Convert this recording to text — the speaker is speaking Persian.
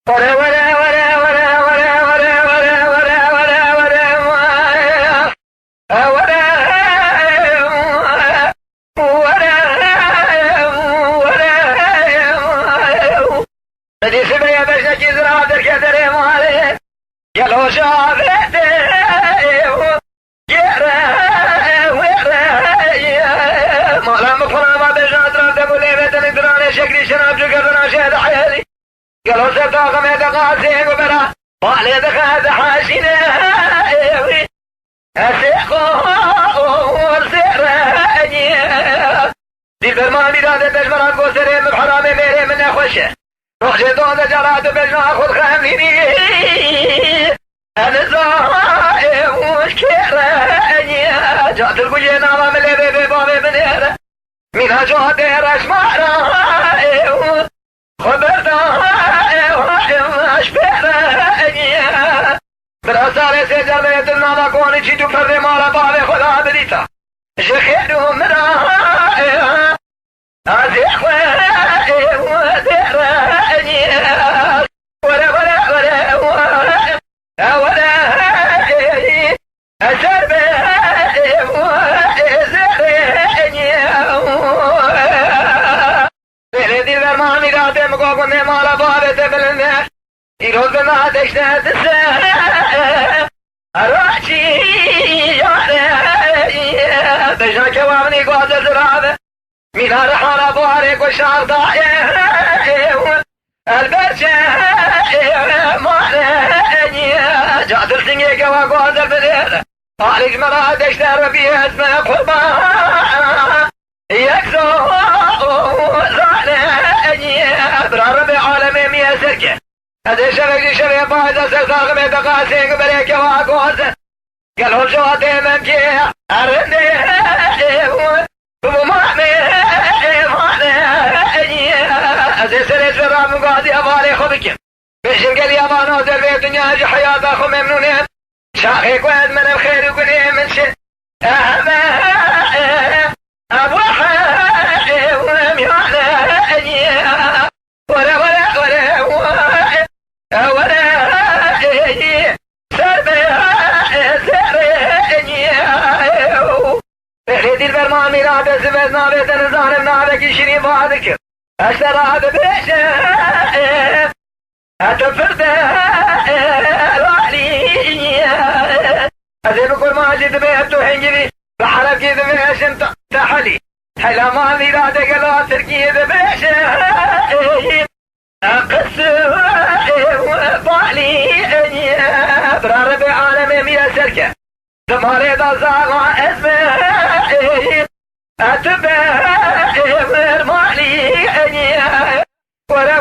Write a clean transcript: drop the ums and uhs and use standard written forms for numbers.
ورا ورا ورا ورا ورا ورا ورا ورا ورا ورا ورا ورا بدي سبيا بشنا كيزرا درك دري مالي يلو شافته يرا ورا مالا مفنا ما بجنا ترى تقولي بتني تراني شكلي شناب جقرنا شهد حيالي قالوا ستاقم يتقاسي وبرا مالي دخاد حاشنا أسيقون سيراني دي برماني دادة بجمرات قوسرين بحرامي ميري من أخوشه روح جدون جرات بجنا أخذ خامليني أنا زائم وشكيراني جات القجينا وملي بيبي بابي من هيرا من هجوات هيرا شمارا خبرتها اشبراني براسال سجل بيتنا ما كوني شي تفر مالا بابي خدا بريتا شخيرهم مرا ازيخ ودراني ولا ولا ولا ولا أسرب بلدي برماني قاطع مقوقني مالا بابي تبلني يروز بما تشتهى تسا أروحشي ياري بجنا كوامني قوازل زرابة من هرحانا بواريك وشعر ضائع البرشة مالي جادل سنجي قوا قوازل بدير عليك مرا تشتهى ربي اسمه قربان يكسو برا ربي عالمي مية سركة هذا شبك شبك بايدة سرساق ميتا قاسيق بريك واقوز قالوا الجواتي منكي أرندي ومامي هذا سرس برام قادي أبالي خبك بشن قال يابانو ذر بيت دنيا حياة أخو ممنونين شاقي قواد من الخير وقني من شن أبو حيوم يانا ولا ولا ولا ولا سربي بخيت البرمان ميراد سبز نابت نزارم نابك شريف وعدك أشتر هذا بيشة أتفرد الوالي أزيب كل ما جد بيهتو حنجري بحرب كيد بيشن تحلي حلا ما ميراد قلوا تركي بيشة أقصر بالي برا ربي عالمي مية سركة تماري دا زاغا اسمه أتبه مالي ورا